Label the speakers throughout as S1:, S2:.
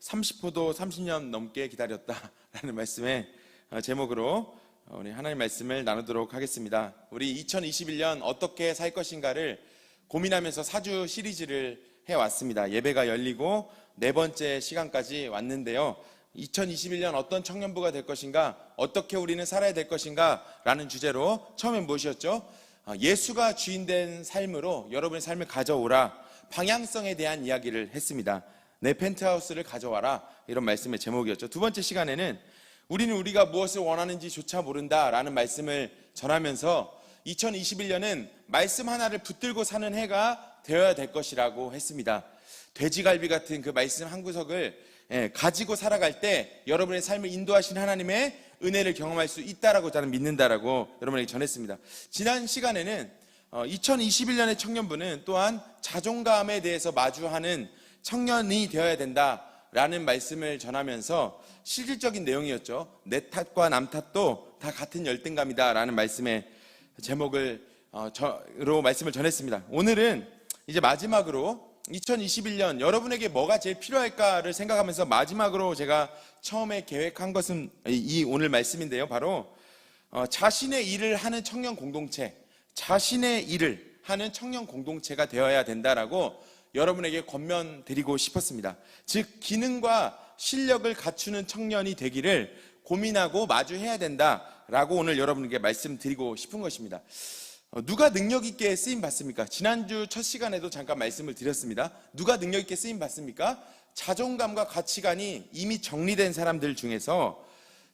S1: 30호도 30년 넘게 기다렸다라는 말씀의 제목으로 우리 하나님 말씀을 나누도록 하겠습니다. 우리 2021년 어떻게 살 것인가를 고민하면서 4주 시리즈를 해왔습니다. 예배가 열리고 네 번째 시간까지 왔는데요. 2021년 어떤 청년부가 될 것인가, 어떻게 우리는 살아야 될 것인가 라는 주제로 처음엔 무엇이었죠? 예수가 주인된 삶으로 여러분의 삶을 가져오라, 방향성에 대한 이야기를 했습니다. 내 펜트하우스를 가져와라, 이런 말씀의 제목이었죠. 두 번째 시간에는 우리는 우리가 무엇을 원하는지조차 모른다라는 말씀을 전하면서 2021년은 말씀 하나를 붙들고 사는 해가 되어야 될 것이라고 했습니다. 돼지갈비 같은 그 말씀 한 구석을 가지고 살아갈 때 여러분의 삶을 인도하신 하나님의 은혜를 경험할 수 있다라고 저는 믿는다라고 여러분에게 전했습니다. 지난 시간에는 2021년의 청년부는 또한 자존감에 대해서 마주하는 청년이 되어야 된다라는 말씀을 전하면서 실질적인 내용이었죠. 내 탓과 남 탓도 다 같은 열등감이다라는 말씀의 제목으로 말씀을 전했습니다. 오늘은 이제 마지막으로 2021년 여러분에게 뭐가 제일 필요할까를 생각하면서 마지막으로 제가 처음에 계획한 것은 이 오늘 말씀인데요. 바로 자신의 일을 하는 청년 공동체, 자신의 일을 하는 청년 공동체가 되어야 된다라고 여러분에게 권면드리고 싶었습니다. 즉 기능과 실력을 갖추는 청년이 되기를 고민하고 마주해야 된다라고 오늘 여러분에게 말씀드리고 싶은 것입니다. 누가 능력 있게 쓰임 받습니까? 지난주 첫 시간에도 잠깐 말씀을 드렸습니다. 누가 능력 있게 쓰임 받습니까? 자존감과 가치관이 이미 정리된 사람들 중에서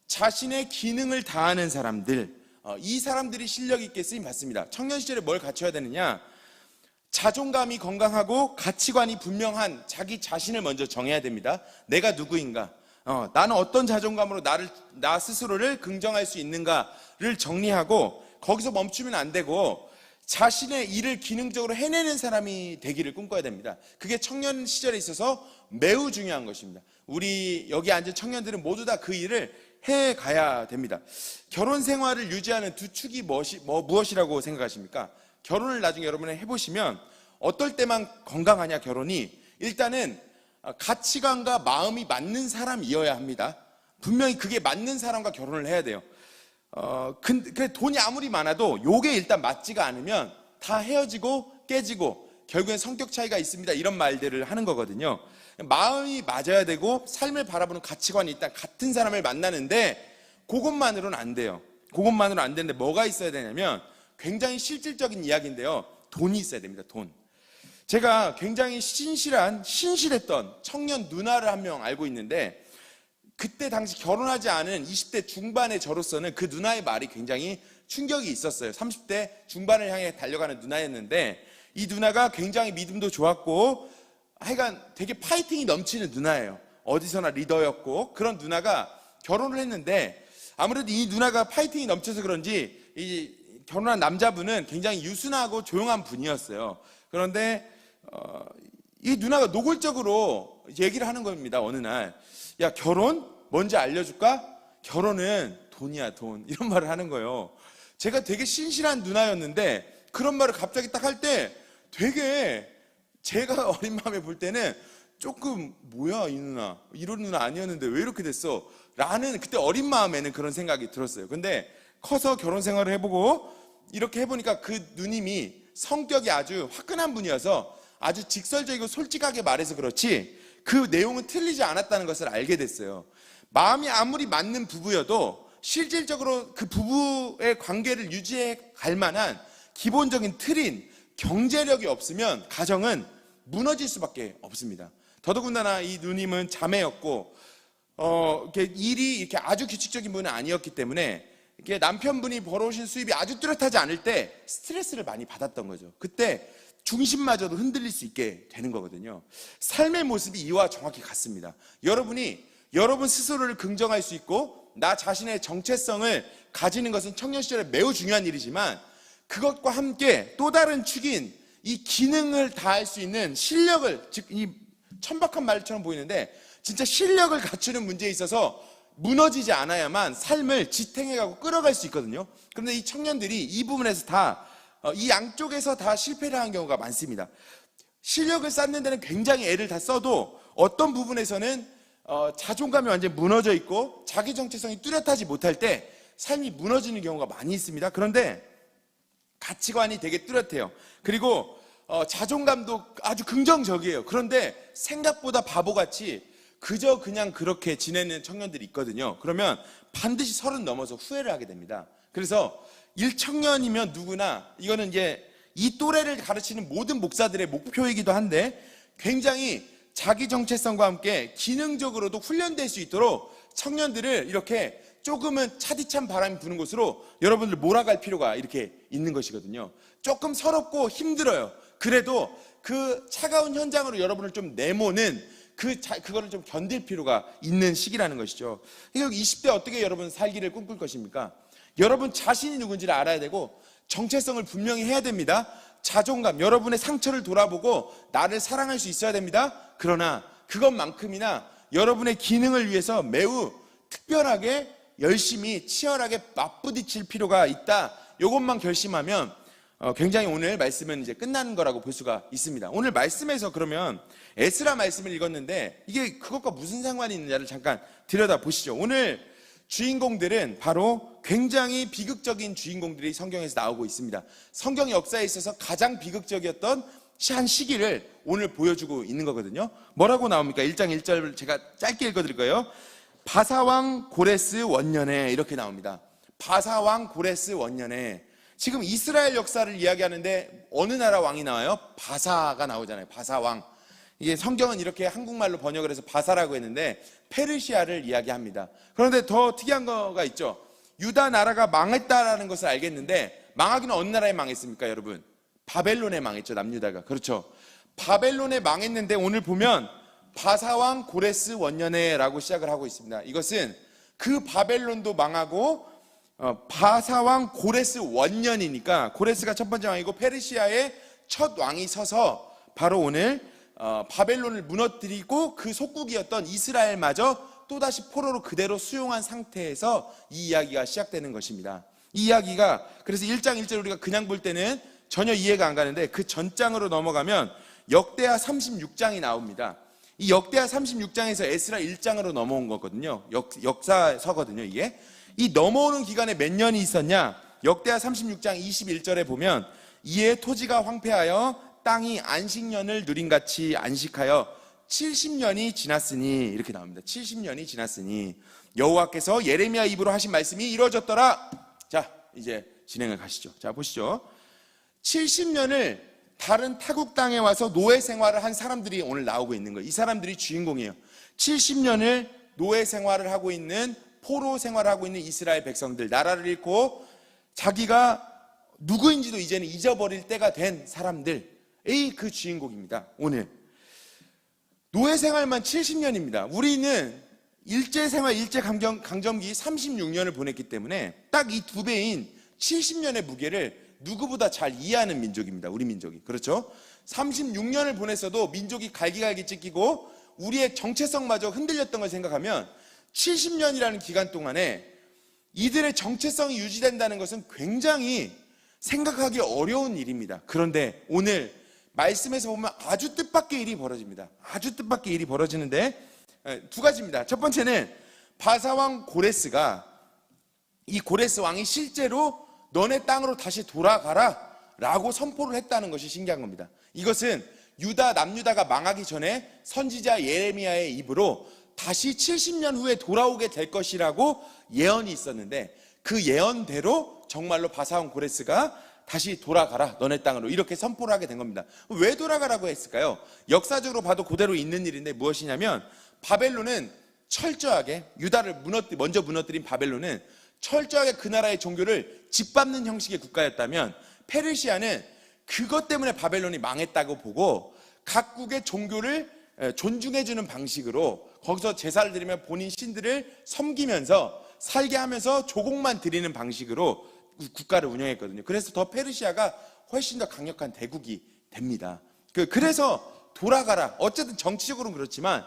S1: 자신의 기능을 다하는 사람들, 이 사람들이 실력 있게 쓰임 받습니다. 청년 시절에 뭘 갖춰야 되느냐? 자존감이 건강하고 가치관이 분명한 자기 자신을 먼저 정해야 됩니다. 내가 누구인가? 나는 어떤 자존감으로 나 스스로를 긍정할 수 있는가를 정리하고 거기서 멈추면 안 되고 자신의 일을 기능적으로 해내는 사람이 되기를 꿈꿔야 됩니다. 그게 청년 시절에 있어서 매우 중요한 것입니다. 우리 여기 앉은 청년들은 모두 다 그 일을 해가야 됩니다. 결혼 생활을 유지하는 두 축이 무엇이라고 생각하십니까? 결혼을 나중에 여러분이 해보시면 어떨 때만 건강하냐 결혼이? 일단은 가치관과 마음이 맞는 사람이어야 합니다. 분명히 그게 맞는 사람과 결혼을 해야 돼요. 근데 돈이 아무리 많아도 요게 일단 맞지가 않으면 다 헤어지고 깨지고 결국엔 성격 차이가 있습니다, 이런 말들을 하는 거거든요. 마음이 맞아야 되고 삶을 바라보는 가치관이 일단 같은 사람을 만나는데 그것만으로는 안 돼요. 그것만으로는 안 되는데 뭐가 있어야 되냐면 굉장히 실질적인 이야기인데요. 돈이 있어야 됩니다. 돈. 제가 굉장히 신실했던 청년 누나를 한 명 알고 있는데 그때 당시 결혼하지 않은 20대 중반의 저로서는 그 누나의 말이 굉장히 충격이 있었어요. 30대 중반을 향해 달려가는 누나였는데 이 누나가 굉장히 믿음도 좋았고 하여간 되게 파이팅이 넘치는 누나예요. 어디서나 리더였고 그런 누나가 결혼을 했는데 아무래도 이 누나가 파이팅이 넘쳐서 그런지 이 결혼한 남자분은 굉장히 유순하고 조용한 분이었어요. 그런데 이 누나가 노골적으로 얘기를 하는 겁니다. 어느 날, 야 결혼 뭔지 알려줄까? 결혼은 돈이야, 돈. 이런 말을 하는 거예요. 제가 되게 신실한 누나였는데 그런 말을 갑자기 딱 할 때 되게 제가 어린 마음에 볼 때는 조금 뭐야 이 누나, 이런 누나 아니었는데 왜 이렇게 됐어? 라는 그때 어린 마음에는 그런 생각이 들었어요. 근데 커서 결혼 생활을 해보고 이렇게 해보니까 그 누님이 성격이 아주 화끈한 분이어서 아주 직설적이고 솔직하게 말해서 그렇지 그 내용은 틀리지 않았다는 것을 알게 됐어요. 마음이 아무리 맞는 부부여도 실질적으로 그 부부의 관계를 유지해 갈 만한 기본적인 틀인 경제력이 없으면 가정은 무너질 수밖에 없습니다. 더더군다나 이 누님은 자매였고 일이 이렇게 아주 규칙적인 분은 아니었기 때문에 이렇게 남편분이 벌어오신 수입이 아주 뚜렷하지 않을 때 스트레스를 많이 받았던 거죠. 그때 중심마저도 흔들릴 수 있게 되는 거거든요. 삶의 모습이 이와 정확히 같습니다. 여러분이 여러분 스스로를 긍정할 수 있고 나 자신의 정체성을 가지는 것은 청년 시절에 매우 중요한 일이지만 그것과 함께 또 다른 축인 이 기능을 다할 수 있는 실력을, 즉 이 천박한 말처럼 보이는데 진짜 실력을 갖추는 문제에 있어서 무너지지 않아야만 삶을 지탱해가고 끌어갈 수 있거든요. 그런데 이 청년들이 이 부분에서 이 양쪽에서 다 실패를 하는 경우가 많습니다. 실력을 쌓는 데는 굉장히 애를 다 써도 어떤 부분에서는 자존감이 완전히 무너져 있고 자기 정체성이 뚜렷하지 못할 때 삶이 무너지는 경우가 많이 있습니다. 그런데 가치관이 되게 뚜렷해요. 그리고 자존감도 아주 긍정적이에요. 그런데 생각보다 바보같이 그저 그냥 그렇게 지내는 청년들이 있거든요. 그러면 반드시 30 넘어서 후회를 하게 됩니다. 그래서 1청년이면 누구나, 이거는 이제 이 또래를 가르치는 모든 목사들의 목표이기도 한데, 굉장히 자기 정체성과 함께 기능적으로도 훈련될 수 있도록 청년들을 이렇게 조금은 차디찬 바람이 부는 곳으로 여러분들 몰아갈 필요가 이렇게 있는 것이거든요. 조금 서럽고 힘들어요. 그래도 그 차가운 현장으로 여러분을 좀 내모는 그거를 좀 견딜 필요가 있는 시기라는 것이죠. 그러니까 20대 어떻게 여러분 살기를 꿈꿀 것입니까? 여러분 자신이 누군지를 알아야 되고 정체성을 분명히 해야 됩니다. 자존감, 여러분의 상처를 돌아보고 나를 사랑할 수 있어야 됩니다. 그러나 그것만큼이나 여러분의 기능을 위해서 매우 특별하게 열심히 치열하게 맞부딪힐 필요가 있다. 이것만 결심하면 굉장히 오늘 말씀은 이제 끝나는 거라고 볼 수가 있습니다. 오늘 말씀에서 그러면 에스라 말씀을 읽었는데 이게 그것과 무슨 상관이 있느냐를 잠깐 들여다보시죠. 오늘 주인공들은 바로 굉장히 비극적인 주인공들이 성경에서 나오고 있습니다. 성경 역사에 있어서 가장 비극적이었던 한 시기를 오늘 보여주고 있는 거거든요. 뭐라고 나옵니까? 1장 1절 제가 짧게 읽어드릴 거예요. 바사왕 고레스 원년에 이렇게 나옵니다. 바사왕 고레스 원년에. 지금 이스라엘 역사를 이야기하는데 어느 나라 왕이 나와요? 바사가 나오잖아요. 바사왕. 이게 성경은 이렇게 한국말로 번역을 해서 바사라고 했는데 페르시아를 이야기합니다. 그런데 더 특이한 거가 있죠. 유다 나라가 망했다라는 것을 알겠는데 망하기는 어느 나라에 망했습니까, 여러분? 바벨론에 망했죠, 남유다가. 그렇죠. 바벨론에 망했는데 오늘 보면 바사왕 고레스 원년에라고 시작을 하고 있습니다. 이것은 그 바벨론도 망하고 바사왕 고레스 원년이니까 고레스가 첫 번째 왕이고 페르시아의 첫 왕이 서서 바로 오늘 바벨론을 무너뜨리고 그 속국이었던 이스라엘마저 또다시 포로로 그대로 수용한 상태에서 이 이야기가 시작되는 것입니다. 이 이야기가 그래서 1장 1절 우리가 그냥 볼 때는 전혀 이해가 안 가는데 그 전장으로 넘어가면 역대하 36장이 나옵니다. 이 역대하 36장에서 에스라 1장으로 넘어온 거거든요. 역사서거든요, 이게. 이 넘어오는 기간에 몇 년이 있었냐? 역대하 36장 21절에 보면 이에 토지가 황폐하여 땅이 안식년을 누린같이 안식하여 70년이 지났으니 이렇게 나옵니다. 70년이 지났으니 여호와께서 예레미야 입으로 하신 말씀이 이루어졌더라. 자, 이제 진행을 가시죠. 자, 보시죠. 70년을 다른 타국 땅에 와서 노예 생활을 한 사람들이 오늘 나오고 있는 거예요. 이 사람들이 주인공이에요. 70년을 노예 생활을 하고 있는, 포로 생활을 하고 있는 이스라엘 백성들, 나라를 잃고 자기가 누구인지도 이제는 잊어버릴 때가 된 사람들의 그 주인공입니다. 오늘 노예 생활만 70년입니다. 우리는 일제 생활, 일제 강점기 36년을 보냈기 때문에 딱 이 두 배인 70년의 무게를 누구보다 잘 이해하는 민족입니다. 우리 민족이. 그렇죠? 36년을 보냈어도 민족이 갈기갈기 찢기고 우리의 정체성마저 흔들렸던 걸 생각하면 70년이라는 기간 동안에 이들의 정체성이 유지된다는 것은 굉장히 생각하기 어려운 일입니다. 그런데 오늘 말씀에서 보면 아주 뜻밖의 일이 벌어집니다. 아주 뜻밖의 일이 벌어지는데 두 가지입니다. 첫 번째는 바사왕 고레스가, 이 고레스 왕이 실제로 너네 땅으로 다시 돌아가라 라고 선포를 했다는 것이 신기한 겁니다. 이것은 남유다가 망하기 전에 선지자 예레미야의 입으로 다시 70년 후에 돌아오게 될 것이라고 예언이 있었는데 그 예언대로 정말로 바사왕 고레스가 다시 돌아가라 너네 땅으로 이렇게 선포를 하게 된 겁니다. 왜 돌아가라고 했을까요? 역사적으로 봐도 그대로 있는 일인데 무엇이냐면 바벨론은 철저하게 유다를 먼저 무너뜨린 바벨론은 철저하게 그 나라의 종교를 짓밟는 형식의 국가였다면 페르시아는 그것 때문에 바벨론이 망했다고 보고 각국의 종교를 존중해주는 방식으로 거기서 제사를 드리면 본인 신들을 섬기면서 살게 하면서 조공만 드리는 방식으로 국가를 운영했거든요. 그래서 더 페르시아가 훨씬 더 강력한 대국이 됩니다. 그래서 돌아가라. 어쨌든 정치적으로는 그렇지만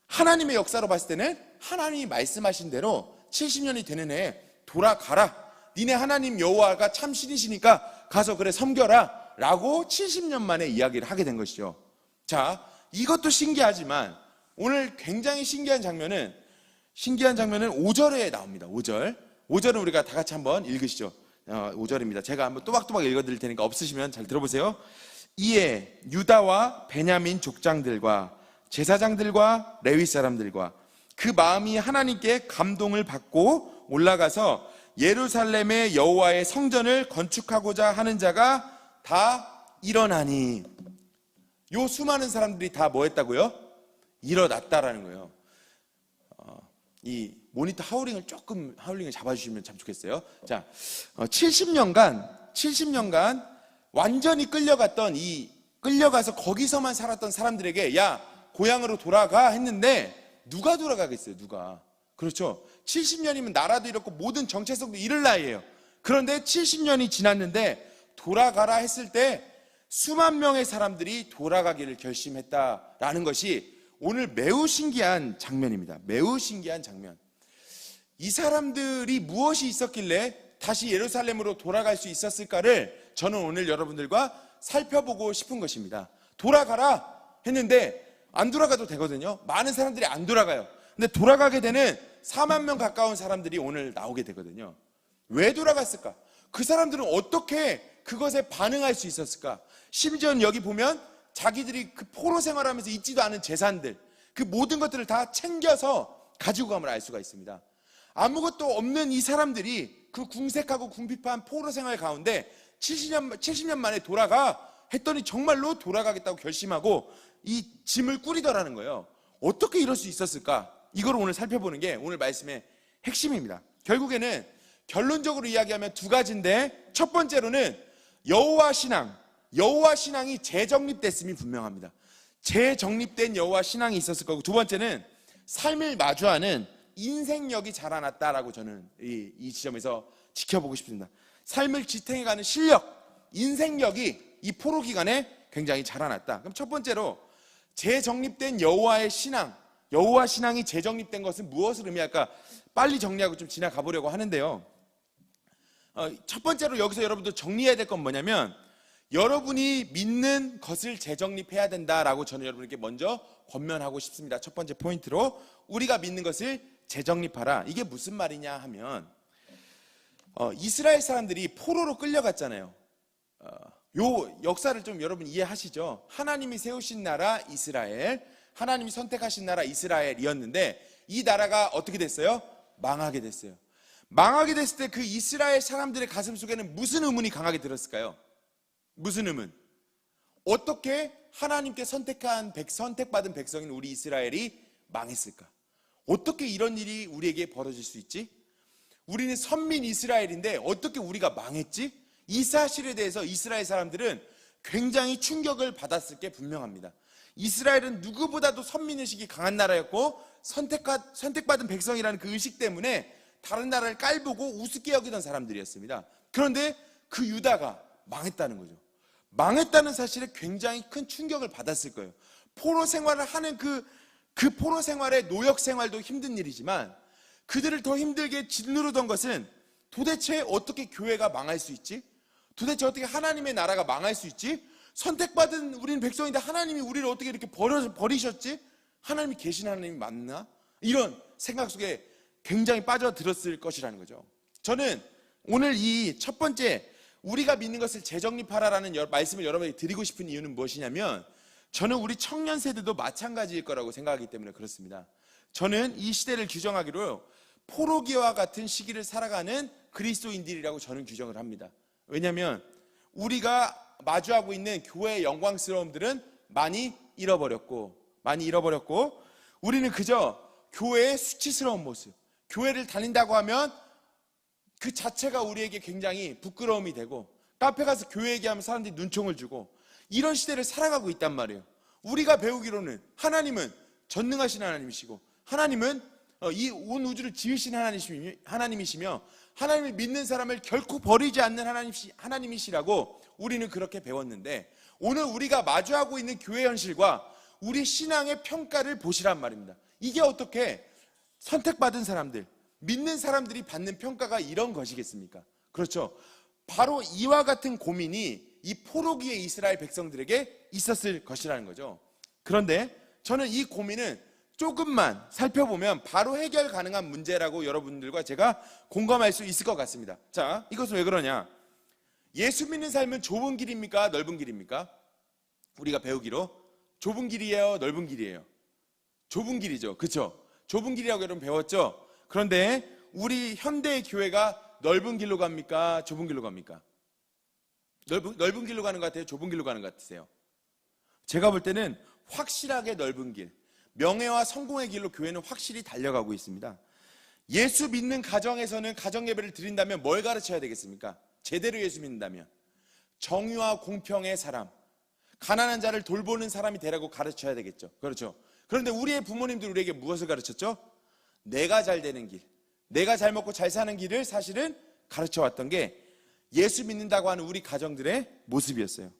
S1: 하나님의 역사로 봤을 때는 하나님이 말씀하신 대로 70년이 되는 해에 돌아가라. 니네 하나님 여호와가 참 신이시니까 가서 그래 섬겨라 라고 70년 만에 이야기를 하게 된 것이죠. 자, 이것도 신기하지만 오늘 굉장히 신기한 장면은 5절에 나옵니다. 5절은 우리가 다 같이 한번 읽으시죠. 5절입니다. 제가 한번 또박또박 읽어드릴 테니까 없으시면 잘 들어보세요. 이에 유다와 베냐민 족장들과 제사장들과 레위 사람들과 그 마음이 하나님께 감동을 받고 올라가서 예루살렘의 여호와의 성전을 건축하고자 하는 자가 다 일어나니. 요 수많은 사람들이 다 뭐 했다고요? 일어났다라는 거예요. 이 모니터 하울링을 잡아주시면 참 좋겠어요. 자, 70년간 완전히 끌려가서 거기서만 살았던 사람들에게 야, 고향으로 돌아가 했는데 누가 돌아가겠어요? 누가? 그렇죠. 70년이면 나라도 잃었고 모든 정체성도 잃을 나이예요. 그런데 70년이 지났는데 돌아가라 했을 때 수만 명의 사람들이 돌아가기를 결심했다라는 것이 오늘 매우 신기한 장면입니다. 매우 신기한 장면. 이 사람들이 무엇이 있었길래 다시 예루살렘으로 돌아갈 수 있었을까를 저는 오늘 여러분들과 살펴보고 싶은 것입니다. 돌아가라 했는데 안 돌아가도 되거든요. 많은 사람들이 안 돌아가요. 근데 돌아가게 되는 4만 명 가까운 사람들이 오늘 나오게 되거든요. 왜 돌아갔을까? 그 사람들은 어떻게 그것에 반응할 수 있었을까? 심지어 여기 보면 자기들이 그 포로 생활하면서 있지도 않은 재산들, 그 모든 것들을 다 챙겨서 가지고 감을 알 수가 있습니다. 아무것도 없는 이 사람들이 그 궁색하고 궁핍한 포로 생활 가운데 70년 만에 돌아가 했더니 정말로 돌아가겠다고 결심하고 이 짐을 꾸리더라는 거예요. 어떻게 이럴 수 있었을까? 이걸 오늘 살펴보는 게 오늘 말씀의 핵심입니다. 결국에는 결론적으로 이야기하면 두 가지인데, 첫 번째로는 여호와 신앙이 재정립됐음이 분명합니다. 재정립된 여호와 신앙이 있었을 거고, 두 번째는 삶을 마주하는 인생력이 자라났다라고 저는 이 지점에서 지켜보고 싶습니다. 삶을 지탱해가는 실력, 인생력이 이 포로 기간에 굉장히 자라났다. 그럼 첫 번째로 재정립된 여호와 신앙이 재정립된 것은 무엇을 의미할까? 빨리 정리하고 좀 지나가 보려고 하는데요. 첫 번째로 여기서 여러분들 정리해야 될 건 뭐냐면, 여러분이 믿는 것을 재정립해야 된다라고 저는 여러분에게 먼저 권면하고 싶습니다. 첫 번째 포인트로 우리가 믿는 것을 재정립하라. 이게 무슨 말이냐 하면, 이스라엘 사람들이 포로로 끌려갔잖아요. 요 역사를 좀 여러분 이해하시죠? 하나님이 세우신 나라 이스라엘, 하나님이 선택하신 나라 이스라엘이었는데 이 나라가 어떻게 됐어요? 망하게 됐어요. 망하게 됐을 때 그 이스라엘 사람들의 가슴 속에는 무슨 의문이 강하게 들었을까요? 무슨 의문? 어떻게 하나님께 선택받은 백성인 우리 이스라엘이 망했을까? 어떻게 이런 일이 우리에게 벌어질 수 있지? 우리는 선민 이스라엘인데 어떻게 우리가 망했지? 이 사실에 대해서 이스라엘 사람들은 굉장히 충격을 받았을 게 분명합니다. 이스라엘은 누구보다도 선민의식이 강한 나라였고 선택받은 백성이라는 그 의식 때문에 다른 나라를 깔보고 우습게 여기던 사람들이었습니다. 그런데 그 유다가 망했다는 거죠. 망했다는 사실에 굉장히 큰 충격을 받았을 거예요. 포로 생활을 하는 그 포로 생활의 노역 생활도 힘든 일이지만 그들을 더 힘들게 짓누르던 것은 도대체 어떻게 교회가 망할 수 있지? 도대체 어떻게 하나님의 나라가 망할 수 있지? 선택받은 우리는 백성인데 하나님이 우리를 어떻게 이렇게 버리셨지? 하나님이 계신 하나님이 맞나? 이런 생각 속에 굉장히 빠져들었을 것이라는 거죠. 저는 오늘 이 첫 번째 우리가 믿는 것을 재정립하라라는 말씀을 여러분에게 드리고 싶은 이유는 무엇이냐면, 저는 우리 청년 세대도 마찬가지일 거라고 생각하기 때문에 그렇습니다. 저는 이 시대를 규정하기로 포로기와 같은 시기를 살아가는 그리스도인들이라고 저는 규정을 합니다. 왜냐하면 우리가 마주하고 있는 교회의 영광스러움들은 많이 잃어버렸고 우리는 그저 교회의 수치스러운 모습, 교회를 다닌다고 하면 그 자체가 우리에게 굉장히 부끄러움이 되고, 카페 가서 교회 얘기하면 사람들이 눈총을 주고, 이런 시대를 살아가고 있단 말이에요. 우리가 배우기로는 하나님은 전능하신 하나님이시고, 하나님은 이 온 우주를 지으신 하나님이시며 하나님을 믿는 사람을 결코 버리지 않는 하나님이시라고 우리는 그렇게 배웠는데, 오늘 우리가 마주하고 있는 교회 현실과 우리 신앙의 평가를 보시란 말입니다. 이게 어떻게 선택받은 사람들, 믿는 사람들이 받는 평가가 이런 것이겠습니까? 그렇죠. 바로 이와 같은 고민이 이 포로기의 이스라엘 백성들에게 있었을 것이라는 거죠. 그런데 저는 이 고민은 조금만 살펴보면 바로 해결 가능한 문제라고 여러분들과 제가 공감할 수 있을 것 같습니다. 자, 이것은 왜 그러냐? 예수 믿는 삶은 좁은 길입니까? 넓은 길입니까? 우리가 배우기로 좁은 길이에요? 넓은 길이에요? 좁은 길이죠. 그렇죠? 좁은 길이라고 여러분 배웠죠? 그런데 우리 현대의 교회가 넓은 길로 갑니까? 좁은 길로 갑니까? 넓은 길로 가는 것 같아요? 좁은 길로 가는 것 같으세요? 제가 볼 때는 확실하게 넓은 길, 명예와 성공의 길로 교회는 확실히 달려가고 있습니다. 예수 믿는 가정에서는 가정 예배를 드린다면 뭘 가르쳐야 되겠습니까? 제대로 예수 믿는다면 정의와 공평의 사람, 가난한 자를 돌보는 사람이 되라고 가르쳐야 되겠죠. 그렇죠? 그런데 우리의 부모님들 우리에게 무엇을 가르쳤죠? 내가 잘 되는 길, 내가 잘 먹고 잘 사는 길을 사실은 가르쳐 왔던 게 예수 믿는다고 하는 우리 가정들의 모습이었어요.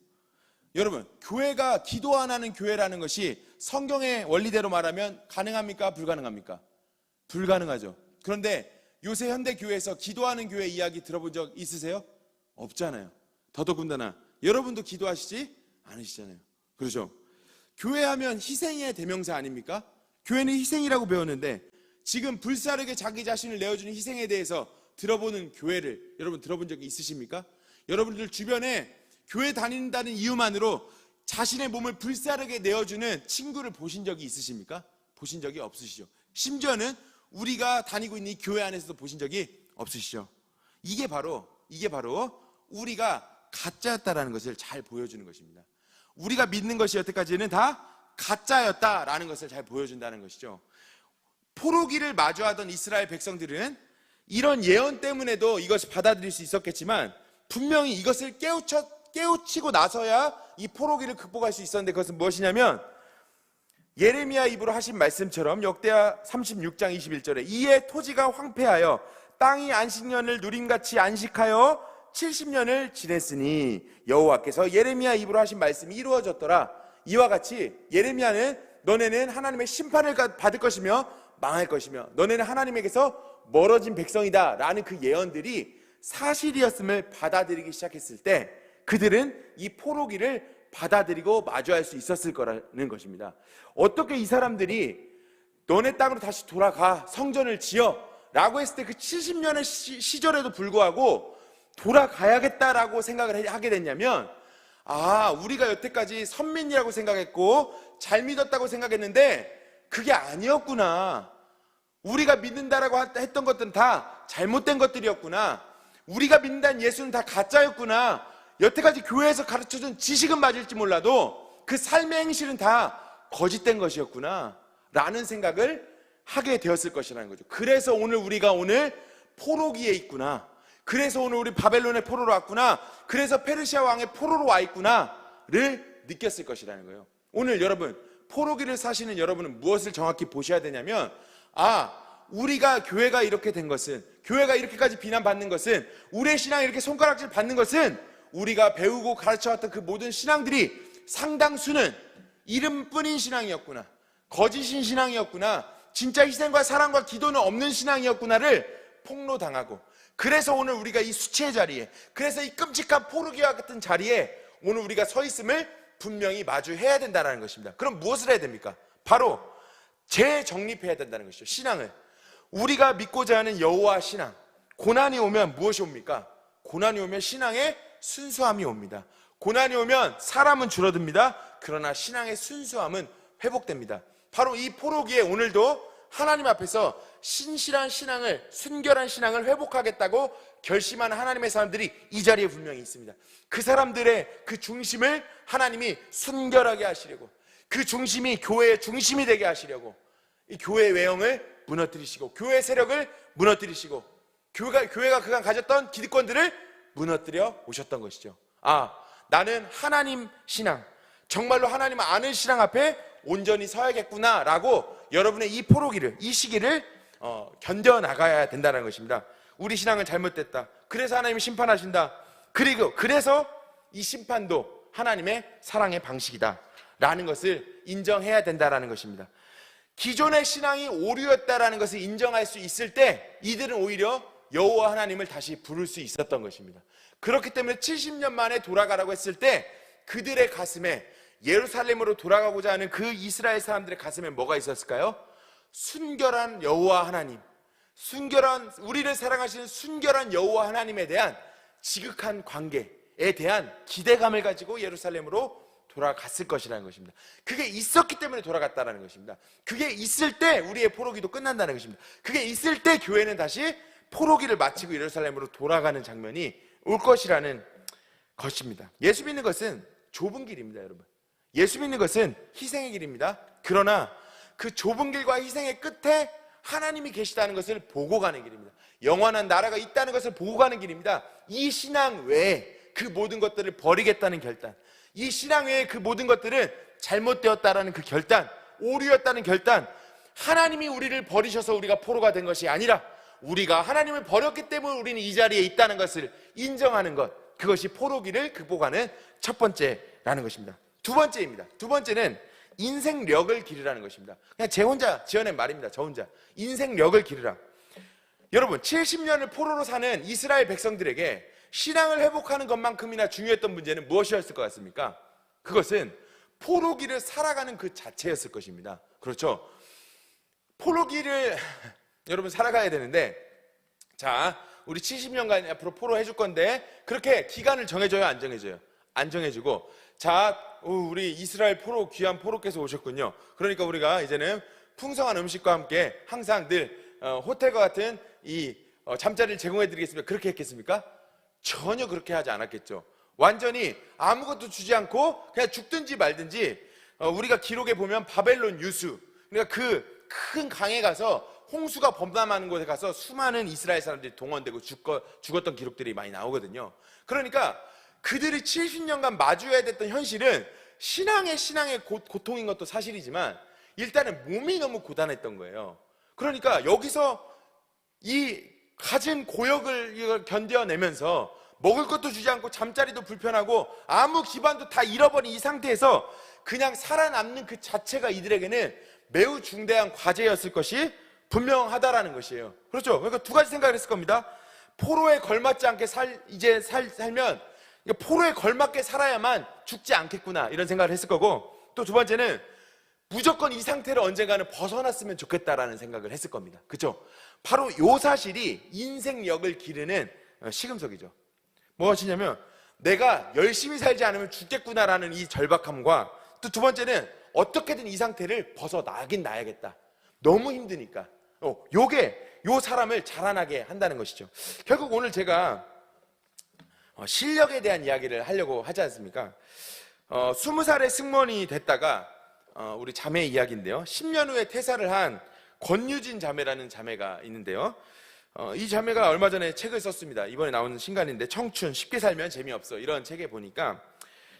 S1: 여러분, 교회가 기도 안 하는 교회라는 것이 성경의 원리대로 말하면 가능합니까? 불가능합니까? 불가능하죠. 그런데 요새 현대 교회에서 기도하는 교회 이야기 들어본 적 있으세요? 없잖아요. 더더군다나 여러분도 기도하시지 않으시잖아요. 그렇죠? 교회하면 희생의 대명사 아닙니까? 교회는 희생이라고 배웠는데 지금 불사르게 자기 자신을 내어주는 희생에 대해서 들어보는 교회를 여러분 들어본 적이 있으십니까? 여러분들 주변에 교회 다닌다는 이유만으로 자신의 몸을 불사르게 내어주는 친구를 보신 적이 있으십니까? 보신 적이 없으시죠. 심지어는 우리가 다니고 있는 이 교회 안에서도 보신 적이 없으시죠. 이게 바로 우리가 가짜였다라는 것을 잘 보여주는 것입니다. 우리가 믿는 것이 여태까지는 다 가짜였다라는 것을 잘 보여준다는 것이죠. 포로기를 마주하던 이스라엘 백성들은 이런 예언 때문에도 이것을 받아들일 수 있었겠지만 분명히 이것을 깨우치고 나서야 이 포로기를 극복할 수 있었는데 그것은 무엇이냐면 예레미야 입으로 하신 말씀처럼 역대하 36장 21절에 이에 토지가 황폐하여 땅이 안식년을 누림같이 안식하여 70년을 지냈으니 여호와께서 예레미야 입으로 하신 말씀이 이루어졌더라. 이와 같이 예레미야는 너네는 하나님의 심판을 받을 것이며 망할 것이며 너네는 하나님에게서 멀어진 백성이다 라는 그 예언들이 사실이었음을 받아들이기 시작했을 때 그들은 이 포로기를 받아들이고 마주할 수 있었을 거라는 것입니다. 어떻게 이 사람들이 너네 땅으로 다시 돌아가 성전을 지어 라고 했을 때 그 70년의 시절에도 불구하고 돌아가야겠다라고 생각을 하게 됐냐면 우리가 여태까지 선민이라고 생각했고 잘 믿었다고 생각했는데 그게 아니었구나. 우리가 믿는다라고 했던 것들은 다 잘못된 것들이었구나. 우리가 믿는다는 예수는 다 가짜였구나. 여태까지 교회에서 가르쳐준 지식은 맞을지 몰라도 그 삶의 행실은 다 거짓된 것이었구나 라는 생각을 하게 되었을 것이라는 거죠. 그래서 우리가 오늘 포로기에 있구나. 그래서 오늘 우리 바벨론의 포로로 왔구나. 그래서 페르시아 왕의 포로로 와 있구나를 느꼈을 것이라는 거예요. 오늘 여러분 포로기를 사시는 여러분은 무엇을 정확히 보셔야 되냐면 우리가 교회가 이렇게 된 것은, 교회가 이렇게까지 비난받는 것은, 우리의 신앙이 이렇게 손가락질 받는 것은 우리가 배우고 가르쳐왔던 그 모든 신앙들이 상당수는 이름뿐인 신앙이었구나, 거짓인 신앙이었구나, 진짜 희생과 사랑과 기도는 없는 신앙이었구나를 폭로당하고, 그래서 오늘 우리가 이 수치의 자리에, 그래서 이 끔찍한 포르기와 같은 자리에 오늘 우리가 서 있음을 분명히 마주해야 된다는 것입니다. 그럼 무엇을 해야 됩니까? 바로 재정립해야 된다는 것이죠. 신앙을. 우리가 믿고자 하는 여호와 신앙, 고난이 오면 무엇이 옵니까? 고난이 오면 신앙의 순수함이 옵니다. 고난이 오면 사람은 줄어듭니다. 그러나 신앙의 순수함은 회복됩니다. 바로 이 포로기에 오늘도 하나님 앞에서 신실한 신앙을, 순결한 신앙을 회복하겠다고 결심하는 하나님의 사람들이 이 자리에 분명히 있습니다. 그 사람들의 그 중심을 하나님이 순결하게 하시려고, 그 중심이 교회의 중심이 되게 하시려고 이 교회의 외형을 무너뜨리시고, 교회의 세력을 무너뜨리시고, 교회가 그간 가졌던 기득권들을 무너뜨려 오셨던 것이죠. 나는 하나님 신앙, 정말로 하나님을 아는 신앙 앞에 온전히 서야겠구나 라고 여러분의 이 포로기를, 이 시기를 견뎌나가야 된다는 것입니다. 우리 신앙은 잘못됐다, 그래서 하나님이 심판하신다, 그래서 이 심판도 하나님의 사랑의 방식이다 라는 것을 인정해야 된다는 것입니다. 기존의 신앙이 오류였다라는 것을 인정할 수 있을 때 이들은 오히려 여호와 하나님을 다시 부를 수 있었던 것입니다. 그렇기 때문에 70년 만에 돌아가라고 했을 때 그들의 가슴에, 예루살렘으로 돌아가고자 하는 그 이스라엘 사람들의 가슴에 뭐가 있었을까요? 순결한 여호와 하나님, 순결한, 우리를 사랑하시는 순결한 여호와 하나님에 대한 지극한 관계에 대한 기대감을 가지고 예루살렘으로 돌아갔을 것이라는 것입니다. 그게 있었기 때문에 돌아갔다는 것입니다. 그게 있을 때 우리의 포로기도 끝난다는 것입니다. 그게 있을 때 교회는 다시 포로기를 마치고 예루살렘으로 돌아가는 장면이 올 것이라는 것입니다. 예수 믿는 것은 좁은 길입니다, 여러분. 예수 믿는 것은 희생의 길입니다. 그러나 그 좁은 길과 희생의 끝에 하나님이 계시다는 것을 보고 가는 길입니다. 영원한 나라가 있다는 것을 보고 가는 길입니다. 이 신앙 외에 그 모든 것들을 버리겠다는 결단, 이 신앙 외에 그 모든 것들은 잘못되었다라는 그 결단, 오류였다는 결단, 하나님이 우리를 버리셔서 우리가 포로가 된 것이 아니라 우리가 하나님을 버렸기 때문에 우리는 이 자리에 있다는 것을 인정하는 것, 그것이 포로기를 극복하는 첫 번째라는 것입니다. 두 번째입니다. 두 번째는 인생력을 기르라는 것입니다. 그냥 제 혼자 지어낸 말입니다. 저 혼자. 인생력을 기르라. 여러분, 70년을 포로로 사는 이스라엘 백성들에게 신앙을 회복하는 것만큼이나 중요했던 문제는 무엇이었을 것 같습니까? 그것은 포로기를 살아가는 그 자체였을 것입니다. 그렇죠? 포로기를 여러분 살아가야 되는데, 자, 우리 70년간 앞으로 포로 해줄 건데 그렇게 기간을 정해줘요, 안 정해줘요? 안 정해주고, 자, 우리 이스라엘 포로, 귀한 포로께서 오셨군요. 그러니까 우리가 이제는 풍성한 음식과 함께 항상 늘 호텔과 같은 이 잠자리를 제공해드리겠습니다. 그렇게 했겠습니까? 전혀 그렇게 하지 않았겠죠. 완전히 아무것도 주지 않고 그냥 죽든지 말든지, 우리가 기록에 보면 바벨론 유수, 그러니까 그 큰 강에 가서 홍수가 범람하는 곳에 가서 수많은 이스라엘 사람들이 동원되고 죽었던 기록들이 많이 나오거든요. 그러니까 그들이 70년간 마주해야 됐던 현실은 신앙의 고통인 것도 사실이지만 일단은 몸이 너무 고단했던 거예요. 그러니까 여기서 이 갖은 고역을 견뎌내면서 먹을 것도 주지 않고 잠자리도 불편하고 아무 기반도 다 잃어버린 이 상태에서 그냥 살아남는 그 자체가 이들에게는 매우 중대한 과제였을 것이 분명하다라는 것이에요. 그렇죠? 그러니까 두 가지 생각을 했을 겁니다. 포로에 걸맞지 않게 살면 포로에 걸맞게 살아야만 죽지 않겠구나, 이런 생각을 했을 거고, 또 두 번째는 무조건 이 상태를 언젠가는 벗어났으면 좋겠다라는 생각을 했을 겁니다. 그렇죠? 바로 이 사실이 인생력을 기르는 시금석이죠. 무엇이냐면 내가 열심히 살지 않으면 죽겠구나라는 이 절박함과, 또 두 번째는 어떻게든 이 상태를 벗어나긴 나야겠다, 너무 힘드니까. 요게 요 사람을 자라나게 한다는 것이죠. 결국 오늘 제가 실력에 대한 이야기를 하려고 하지 않습니까? 20살의 승무원이 됐다가 우리 자매 이야기인데요, 10년 후에 퇴사를 한 권유진 자매라는 자매가 있는데요, 이 자매가 얼마 전에 책을 썼습니다. 이번에 나오는 신간인데, 청춘 쉽게 살면 재미없어, 이런 책에 보니까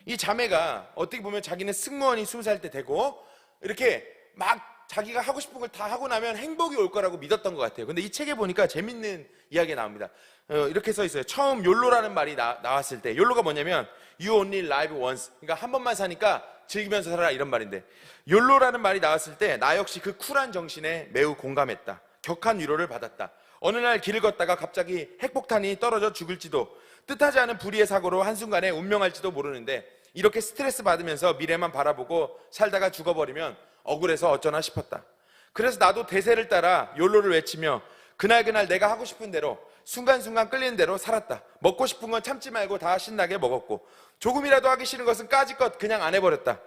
S1: 이 자매가 어떻게 보면 자기는 승무원이 20살 때 되고 이렇게 막 자기가 하고 싶은 걸 다 하고 나면 행복이 올 거라고 믿었던 것 같아요. 근데 이 책에 보니까 재밌는 이야기가 나옵니다. 이렇게 써 있어요. 처음 욜로라는 말이 나왔을 때, 욜로가 뭐냐면 You only live once, 그러니까 한 번만 사니까 즐기면서 살아라, 이런 말인데, 욜로라는 말이 나왔을 때 나 역시 그 쿨한 정신에 매우 공감했다. 격한 위로를 받았다. 어느 날 길을 걷다가 갑자기 핵폭탄이 떨어져 죽을지도, 뜻하지 않은 불의의 사고로 한순간에 운명할지도 모르는데 이렇게 스트레스 받으면서 미래만 바라보고 살다가 죽어버리면 억울해서 어쩌나 싶었다. 그래서 나도 대세를 따라 욜로를 외치며 그날 내가 하고 싶은 대로 순간순간 끌리는 대로 살았다. 먹고 싶은 건 참지 말고 다 신나게 먹었고, 조금이라도 하기 싫은 것은 까짓것 그냥 안 해버렸다.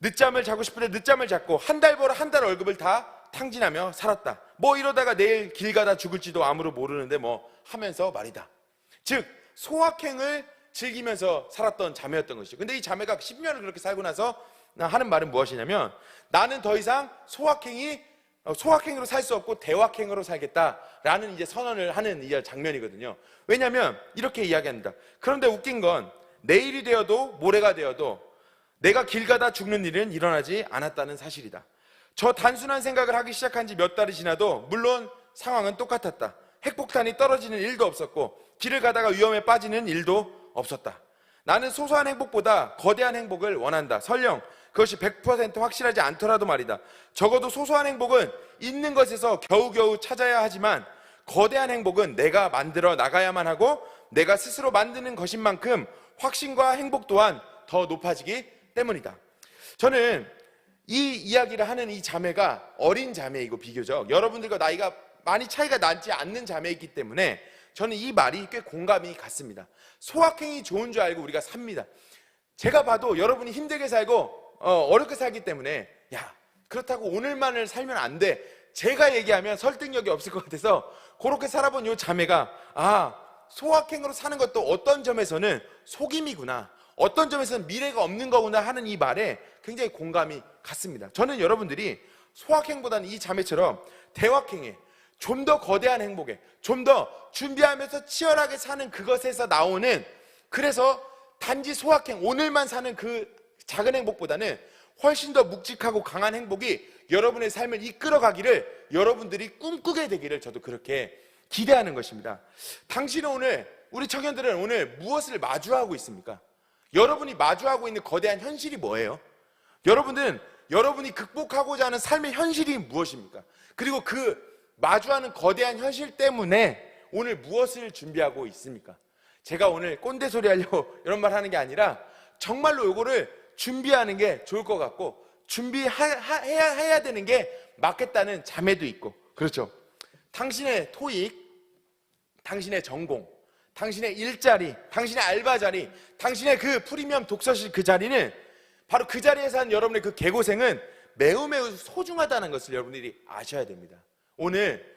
S1: 늦잠을 자고 싶은데 늦잠을 잤고, 한 달 벌어 한 달 월급을 다 탕진하며 살았다. 뭐 이러다가 내일 길 가다 죽을지도 아무도 모르는데 뭐 하면서 말이다. 즉 소확행을 즐기면서 살았던 자매였던 것이죠. 근데 이 자매가 10년을 그렇게 살고 나서 하는 말은 무엇이냐면, 나는 더 이상 소확행으로 살 수 없고 대확행으로 살겠다라는 이제 선언을 하는 이 장면이거든요. 왜냐하면 이렇게 이야기합니다. 그런데 웃긴 건 내일이 되어도 모레가 되어도 내가 길 가다 죽는 일은 일어나지 않았다는 사실이다. 저 단순한 생각을 하기 시작한 지 몇 달이 지나도 물론 상황은 똑같았다. 핵폭탄이 떨어지는 일도 없었고 길을 가다가 위험에 빠지는 일도 없었다. 나는 소소한 행복보다 거대한 행복을 원한다. 설령 그것이 100% 확실하지 않더라도 말이다. 적어도 소소한 행복은 있는 것에서 겨우겨우 찾아야 하지만 거대한 행복은 내가 만들어 나가야만 하고 내가 스스로 만드는 것인 만큼 확신과 행복 또한 더 높아지기 때문이다. 저는 이 이야기를 하는 이 자매가 어린 자매이고 비교적 여러분들과 나이가 많이 차이가 나지 않는 자매이기 때문에 저는 이 말이 꽤 공감이 갔습니다. 소확행이 좋은 줄 알고 우리가 삽니다. 제가 봐도 여러분이 힘들게 살고 어렵게 살기 때문에 야, 그렇다고 오늘만을 살면 안 돼, 제가 얘기하면 설득력이 없을 것 같아서 그렇게 살아본 이 자매가 소확행으로 사는 것도 어떤 점에서는 속임이구나, 어떤 점에서는 미래가 없는 거구나 하는 이 말에 굉장히 공감이 갔습니다. 저는 여러분들이 소확행보다는 이 자매처럼 대확행에, 좀 더 거대한 행복에, 좀 더 준비하면서 치열하게 사는 그것에서 나오는, 그래서 단지 소확행, 오늘만 사는 그 작은 행복보다는 훨씬 더 묵직하고 강한 행복이 여러분의 삶을 이끌어가기를 여러분들이 꿈꾸게 되기를 저도 그렇게 기대하는 것입니다. 당신은 오늘, 우리 청년들은 오늘 무엇을 마주하고 있습니까? 여러분이 마주하고 있는 거대한 현실이 뭐예요? 여러분들은 여러분이 극복하고자 하는 삶의 현실이 무엇입니까? 그리고 그 마주하는 거대한 현실 때문에 오늘 무엇을 준비하고 있습니까? 제가 오늘 꼰대 소리 하려고 이런 말 하는 게 아니라 정말로 요거를 준비하는 게 좋을 것 같고 준비해야 되는 게 맞겠다는 자매도 있고, 그렇죠? 당신의 토익, 당신의 전공, 당신의 일자리, 당신의 알바 자리, 당신의 그 프리미엄 독서실 그 자리는, 바로 그 자리에서 한 여러분의 그 개고생은 매우 소중하다는 것을 여러분들이 아셔야 됩니다. 오늘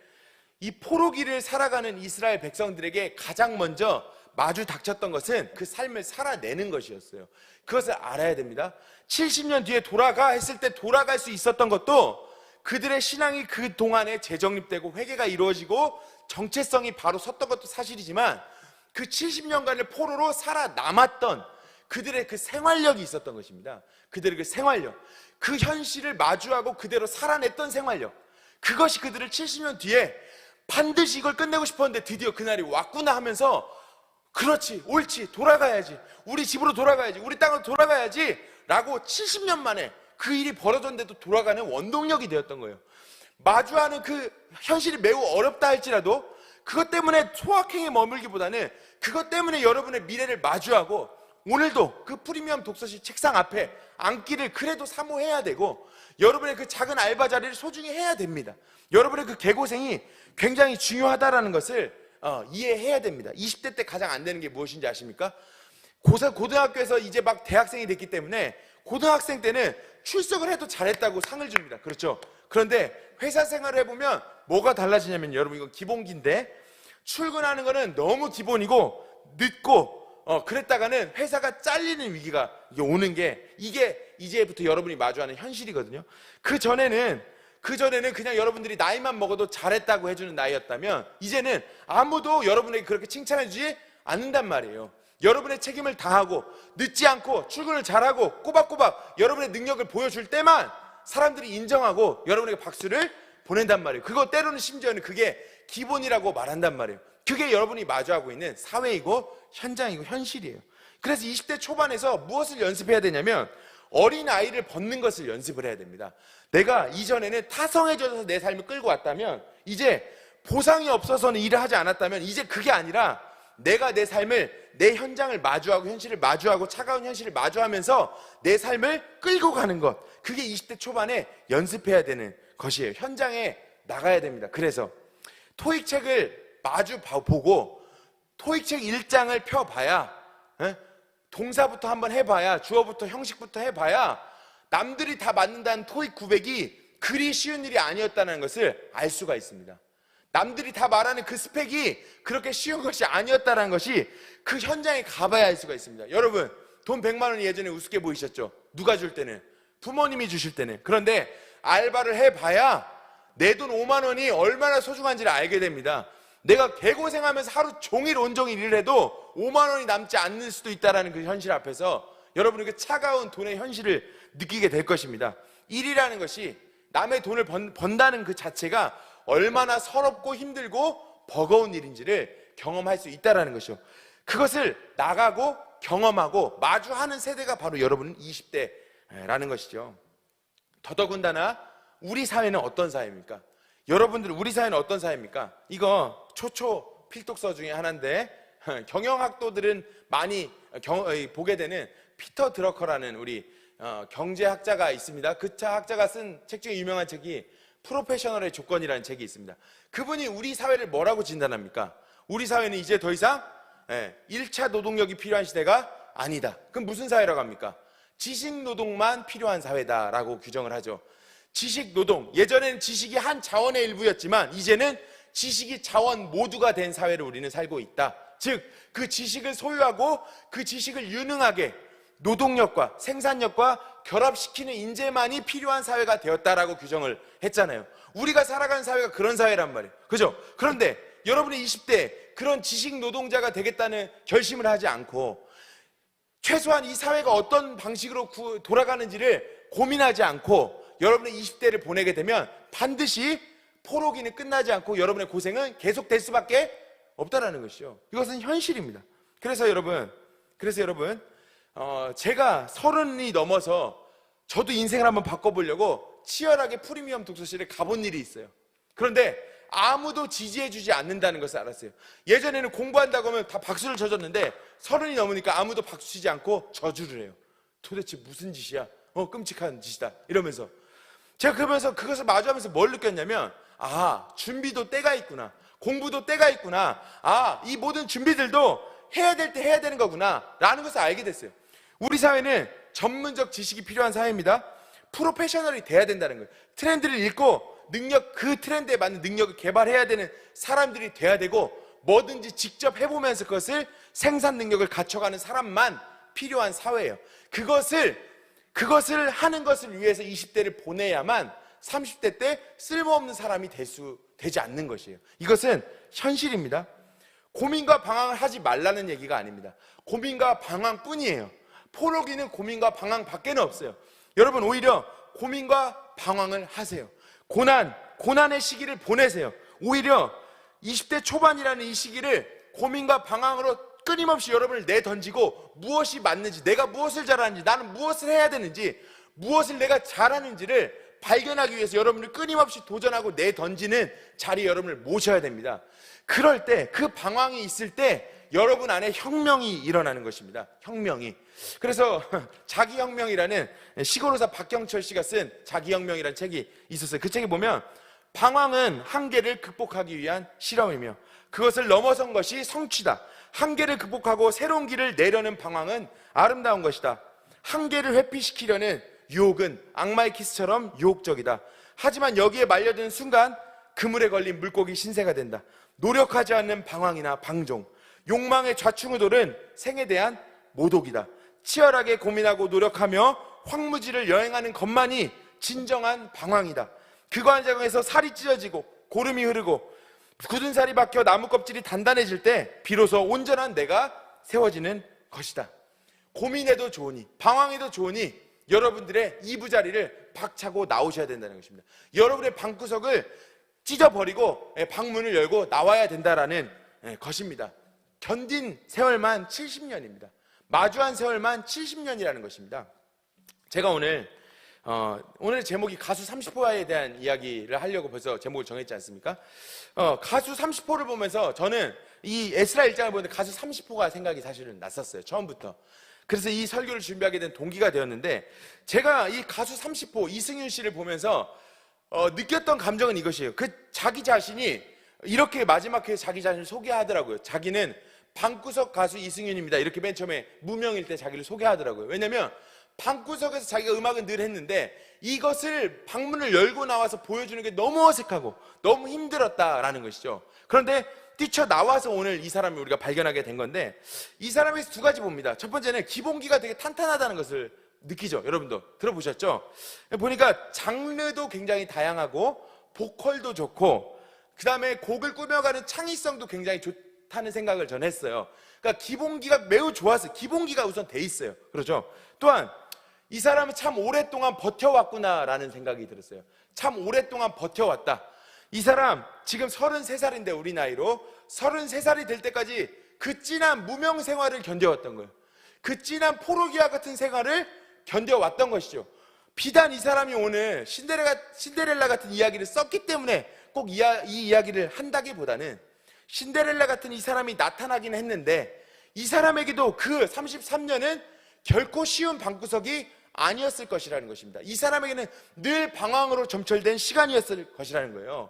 S1: 이 포로기를 살아가는 이스라엘 백성들에게 가장 먼저 마주 닥쳤던 것은 그 삶을 살아내는 것이었어요. 그것을 알아야 됩니다. 70년 뒤에 돌아가 했을 때 돌아갈 수 있었던 것도 그들의 신앙이 그 동안에 재정립되고 회개가 이루어지고 정체성이 바로 섰던 것도 사실이지만, 그 70년간을 포로로 살아남았던 그들의 그 생활력이 있었던 것입니다. 그들의 그 생활력, 그 현실을 마주하고 그대로 살아냈던 생활력, 그것이 그들을 70년 뒤에 반드시 이걸 끝내고 싶었는데 드디어 그날이 왔구나 하면서, 그렇지, 옳지, 돌아가야지, 우리 집으로 돌아가야지, 우리 땅으로 돌아가야지 라고 70년 만에 그 일이 벌어졌는데도 돌아가는 원동력이 되었던 거예요. 마주하는 그 현실이 매우 어렵다 할지라도 그것 때문에 소확행에 머물기보다는 그것 때문에 여러분의 미래를 마주하고 오늘도 그 프리미엄 독서실 책상 앞에 앉기를 그래도 사모해야 되고, 여러분의 그 작은 알바 자리를 소중히 해야 됩니다. 여러분의 그 개고생이 굉장히 중요하다는 것을 이해해야 됩니다. 20대 때 가장 안 되는 게 무엇인지 아십니까? 고등학교에서 이제 막 대학생이 됐기 때문에 고등학생 때는 출석을 해도 잘했다고 상을 줍니다. 그렇죠? 그런데 회사 생활을 해보면 뭐가 달라지냐면, 여러분 이건 기본기인데, 출근하는 거는 너무 기본이고 늦고 그랬다가는 회사가 잘리는 위기가 오는 게, 이게 이제부터 여러분이 마주하는 현실이거든요. 그 전에는 그냥 여러분들이 나이만 먹어도 잘했다고 해주는 나이였다면, 이제는 아무도 여러분에게 그렇게 칭찬해주지 않는단 말이에요. 여러분의 책임을 다하고 늦지 않고 출근을 잘하고 꼬박꼬박 여러분의 능력을 보여줄 때만 사람들이 인정하고 여러분에게 박수를 보낸단 말이에요. 그거 때로는 심지어는 그게 기본이라고 말한단 말이에요. 그게 여러분이 마주하고 있는 사회이고 현장이고 현실이에요. 그래서 20대 초반에서 무엇을 연습해야 되냐면, 어린아이를 벗는 것을 연습을 해야 됩니다. 내가 이전에는 타성해져서 내 삶을 끌고 왔다면, 이제 보상이 없어서는 일을 하지 않았다면, 이제 그게 아니라 내가 내 삶을, 내 현장을 마주하고 현실을 마주하고 차가운 현실을 마주하면서 내 삶을 끌고 가는 것, 그게 20대 초반에 연습해야 되는 것이에요. 현장에 나가야 됩니다. 그래서 토익 책을 마주 보고 토익책 1장을 펴봐야, 동사부터 한번 해봐야, 주어부터 형식부터 해봐야 남들이 다 맞는다는 토익 900이 그리 쉬운 일이 아니었다는 것을 알 수가 있습니다. 남들이 다 말하는 그 스펙이 그렇게 쉬운 것이 아니었다는 것이 그 현장에 가봐야 알 수가 있습니다. 여러분, 돈 100만 원이 예전에 우습게 보이셨죠? 누가 줄 때는? 부모님이 주실 때는. 그런데 알바를 해봐야 내 돈 5만 원이 얼마나 소중한지를 알게 됩니다. 내가 개고생하면서 하루 종일 온종일 일을 해도 5만 원이 남지 않을 수도 있다는 그 현실 앞에서 여러분은 그 차가운 돈의 현실을 느끼게 될 것입니다. 일이라는 것이, 남의 돈을 번다는 그 자체가 얼마나 서럽고 힘들고 버거운 일인지를 경험할 수 있다는 것이죠. 그것을 나가고 경험하고 마주하는 세대가 바로 여러분 20대라는 것이죠. 더더군다나 우리 사회는 어떤 사회입니까? 여러분들, 우리 사회는 어떤 사회입니까? 이거 초초 필독서 중에 하나인데, 경영학도들은 많이 보게 되는 피터 드러커라는 우리 경제학자가 있습니다. 그 학자가 쓴 책 중에 유명한 책이 프로페셔널의 조건이라는 책이 있습니다. 그분이 우리 사회를 뭐라고 진단합니까? 우리 사회는 이제 더 이상 1차 노동력이 필요한 시대가 아니다. 그럼 무슨 사회라고 합니까? 지식 노동만 필요한 사회다라고 규정을 하죠. 지식 노동, 예전에는 지식이 한 자원의 일부였지만 이제는 지식이 자원 모두가 된 사회를 우리는 살고 있다. 즉, 그 지식을 소유하고 그 지식을 유능하게 노동력과 생산력과 결합시키는 인재만이 필요한 사회가 되었다라고 규정을 했잖아요. 우리가 살아가는 사회가 그런 사회란 말이에요. 그죠? 그런데 여러분이 20대 그런 지식 노동자가 되겠다는 결심을 하지 않고 최소한 이 사회가 어떤 방식으로 돌아가는지를 고민하지 않고 여러분의 20대를 보내게 되면 반드시 포로기는 끝나지 않고 여러분의 고생은 계속될 수밖에 없다라는 것이죠. 이것은 현실입니다. 그래서 여러분 제가 30이 넘어서 저도 인생을 한번 바꿔보려고 치열하게 프리미엄 독서실에 가본 일이 있어요. 그런데 아무도 지지해주지 않는다는 것을 알았어요. 예전에는 공부한다고 하면 다 박수를 쳐줬는데 30이 넘으니까 아무도 박수 치지 않고 저주를 해요. 도대체 무슨 짓이야? 끔찍한 짓이다 이러면서. 제가 그러면서 그것을 마주하면서 뭘 느꼈냐면, 준비도 때가 있구나, 공부도 때가 있구나, 이 모든 준비들도 해야 될 때 해야 되는 거구나 라는 것을 알게 됐어요. 우리 사회는 전문적 지식이 필요한 사회입니다. 프로페셔널이 돼야 된다는 거예요. 트렌드를 읽고 그 트렌드에 맞는 능력을 개발해야 되는 사람들이 돼야 되고, 뭐든지 직접 해보면서 그것을 생산 능력을 갖춰가는 사람만 필요한 사회예요. 그것을 하는 것을 위해서 20대를 보내야만 30대 때 쓸모없는 사람이 되지 않는 것이에요. 이것은 현실입니다. 고민과 방황을 하지 말라는 얘기가 아닙니다. 고민과 방황뿐이에요. 포로기는 고민과 방황 밖에는 없어요. 여러분, 오히려 고민과 방황을 하세요. 고난의 시기를 보내세요. 오히려 20대 초반이라는 이 시기를 고민과 방황으로 끊임없이 여러분을 내던지고, 무엇이 맞는지, 내가 무엇을 잘하는지, 나는 무엇을 해야 되는지, 무엇을 내가 잘하는지를 발견하기 위해서 여러분을 끊임없이 도전하고 내던지는 자리에 여러분을 모셔야 됩니다. 그럴 때, 그 방황이 있을 때 여러분 안에 혁명이 일어나는 것입니다. 혁명이. 그래서 자기혁명이라는, 시골의사 박경철 씨가 쓴 자기혁명이라는 책이 있었어요. 그 책에 보면 방황은 한계를 극복하기 위한 실험이며 그것을 넘어선 것이 성취다. 한계를 극복하고 새로운 길을 내려는 방황은 아름다운 것이다. 한계를 회피시키려는 유혹은 악마의 키스처럼 유혹적이다. 하지만 여기에 말려드는 순간 그물에 걸린 물고기 신세가 된다. 노력하지 않는 방황이나 방종, 욕망의 좌충우 돌은 생에 대한 모독이다. 치열하게 고민하고 노력하며 황무지를 여행하는 것만이 진정한 방황이다. 그 과정에서 살이 찢어지고 고름이 흐르고 굳은 살이 박혀 나무 껍질이 단단해질 때 비로소 온전한 내가 세워지는 것이다. 고민해도 좋으니, 방황해도 좋으니 여러분들의 이부자리를 박차고 나오셔야 된다는 것입니다. 여러분의 방구석을 찢어버리고 방문을 열고 나와야 된다라는 것입니다. 견딘 세월만 70년입니다. 마주한 세월만 70년이라는 것입니다. 제가 오늘의 제목이 가수 30호에 대한 이야기를 하려고 벌써 제목을 정했지 않습니까? 가수 30호를 보면서 저는 이 에스라 1장을 보는데 가수 30호가 생각이 사실은 났었어요. 처음부터. 그래서 이 설교를 준비하게 된 동기가 되었는데, 제가 이 가수 30호 이승윤 씨를 보면서 느꼈던 감정은 이것이에요. 자기 자신이 이렇게 마지막 회에 자기 자신을 소개하더라고요. 자기는 방구석 가수 이승윤입니다. 이렇게 맨 처음에 무명일 때 자기를 소개하더라고요. 왜냐면 방구석에서 자기가 음악은 늘 했는데 이것을 방문을 열고 나와서 보여주는 게 너무 어색하고 너무 힘들었다라는 것이죠. 그런데 뛰쳐나와서 오늘 이 사람을 우리가 발견하게 된 건데, 이 사람에서 두 가지 봅니다. 첫 번째는 기본기가 되게 탄탄하다는 것을 느끼죠. 여러분도 들어보셨죠? 보니까 장르도 굉장히 다양하고 보컬도 좋고 그 다음에 곡을 꾸며가는 창의성도 굉장히 좋다는 생각을 전 했어요. 그러니까 기본기가 매우 좋아서 기본기가 우선 돼 있어요. 그렇죠? 또한 이 사람은 참 오랫동안 버텨왔구나라는 생각이 들었어요. 참 오랫동안 버텨왔다. 이 사람 지금 33살인데 우리 나이로 33살이 될 때까지 그 진한 무명 생활을 견뎌왔던 거예요. 그 진한 포로기와 같은 생활을 견뎌왔던 것이죠. 비단 이 사람이 오늘 신데렐라 같은 이야기를 썼기 때문에 꼭 이 이야기를 한다기보다는 신데렐라 같은 이 사람이 나타나긴 했는데 이 사람에게도 그 33년은 결코 쉬운 방구석이 아니었을 것이라는 것입니다. 이 사람에게는 늘 방황으로 점철된 시간이었을 것이라는 거예요.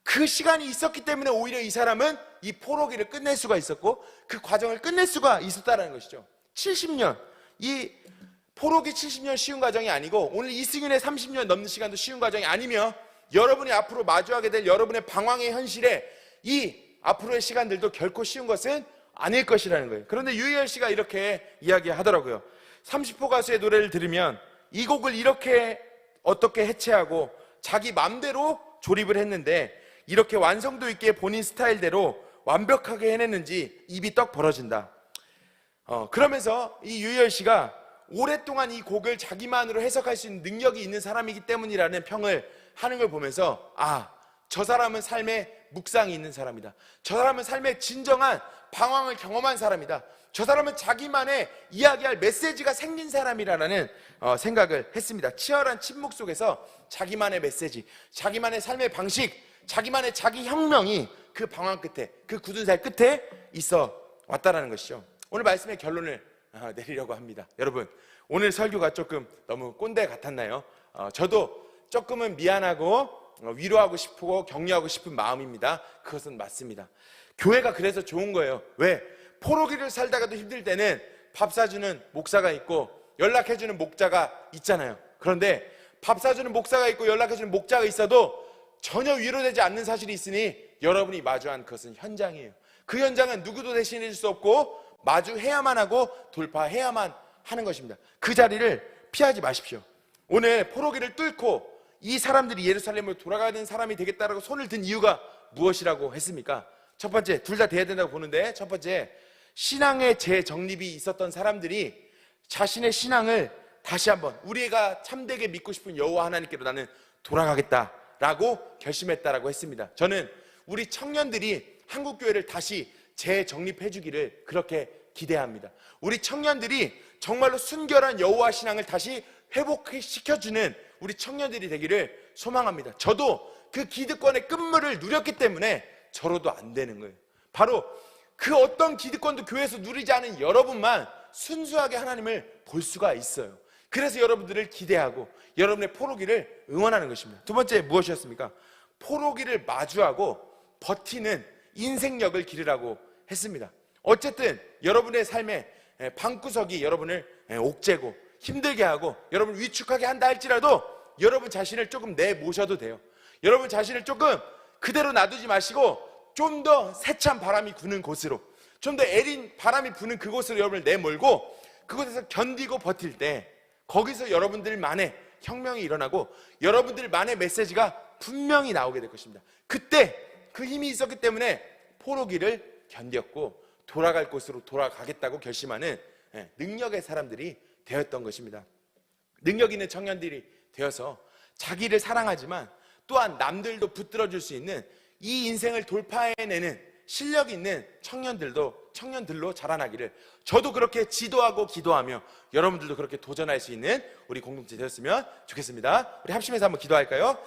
S1: 그 시간이 있었기 때문에 오히려 이 사람은 이 포로기를 끝낼 수가 있었고 그 과정을 끝낼 수가 있었다는 것이죠. 70년, 이 포로기 70년 쉬운 과정이 아니고 오늘 이승윤의 30년 넘는 시간도 쉬운 과정이 아니며 여러분이 앞으로 마주하게 될 여러분의 방황의 현실에 이 앞으로의 시간들도 결코 쉬운 것은 아닐 것이라는 거예요. 그런데 유희열 씨가 이렇게 이야기하더라고요. 30호 가수의 노래를 들으면 이 곡을 이렇게 어떻게 해체하고 자기 맘대로 조립을 했는데 이렇게 완성도 있게 본인 스타일대로 완벽하게 해냈는지 입이 떡 벌어진다. 그러면서 이 유희열 씨가 오랫동안 이 곡을 자기만으로 해석할 수 있는 능력이 있는 사람이기 때문이라는 평을 하는 걸 보면서 저 사람은 삶의 묵상이 있는 사람이다. 저 사람은 삶의 진정한 방황을 경험한 사람이다. 저 사람은 자기만의 이야기할 메시지가 생긴 사람이라는 생각을 했습니다. 치열한 침묵 속에서 자기만의 메시지, 자기만의 삶의 방식, 자기만의 자기 혁명이 그 방황 끝에, 그 굳은 살 끝에 있어 왔다라는 것이죠. 오늘 말씀의 결론을 내리려고 합니다. 여러분, 오늘 설교가 조금 너무 꼰대 같았나요? 저도 조금은 미안하고 위로하고 싶고 격려하고 싶은 마음입니다. 그것은 맞습니다. 교회가 그래서 좋은 거예요. 왜? 포로기를 살다가도 힘들 때는 밥 사주는 목사가 있고 연락해주는 목자가 있잖아요. 그런데 밥 사주는 목사가 있고 연락해주는 목자가 있어도 전혀 위로되지 않는 사실이 있으니 여러분이 마주한 그것은 현장이에요. 그 현장은 누구도 대신해 줄 수 없고 마주해야만 하고 돌파해야만 하는 것입니다. 그 자리를 피하지 마십시오. 오늘 포로기를 뚫고 이 사람들이 예루살렘으로 돌아가는 사람이 되겠다라고 손을 든 이유가 무엇이라고 했습니까? 첫 번째, 둘 다 돼야 된다고 보는데 첫 번째, 신앙의 재정립이 있었던 사람들이 자신의 신앙을 다시 한번 우리가 참되게 믿고 싶은 여호와 하나님께로 나는 돌아가겠다라고 결심했다라고 했습니다. 저는 우리 청년들이 한국교회를 다시 재정립해 주기를 그렇게 기대합니다. 우리 청년들이 정말로 순결한 여호와 신앙을 다시 회복시켜주는 우리 청년들이 되기를 소망합니다. 저도 그 기득권의 끝물을 누렸기 때문에 저로도 안 되는 거예요. 바로 그 어떤 기득권도 교회에서 누리지 않은 여러분만 순수하게 하나님을 볼 수가 있어요. 그래서 여러분들을 기대하고 여러분의 포로기를 응원하는 것입니다. 두 번째 무엇이었습니까? 포로기를 마주하고 버티는 인생력을 기르라고 했습니다. 어쨌든 여러분의 삶의 방구석이 여러분을 옥죄고 힘들게 하고 여러분을 위축하게 한다 할지라도 여러분 자신을 조금 내모셔도 돼요. 여러분 자신을 조금 그대로 놔두지 마시고 좀 더 세찬 바람이 부는 곳으로, 좀 더 애린 바람이 부는 그곳으로 여러분을 내몰고 그곳에서 견디고 버틸 때 거기서 여러분들만의 혁명이 일어나고 여러분들만의 메시지가 분명히 나오게 될 것입니다. 그때 그 힘이 있었기 때문에 포로기를 견뎠고 돌아갈 곳으로 돌아가겠다고 결심하는 능력의 사람들이 되었던 것입니다. 능력 있는 청년들이 되어서 자기를 사랑하지만 또한 남들도 붙들어줄 수 있는 이 인생을 돌파해내는 실력 있는 청년들로 자라나기를 저도 그렇게 지도하고 기도하며 여러분들도 그렇게 도전할 수 있는 우리 공동체 되었으면 좋겠습니다. 우리 합심해서 한번 기도할까요?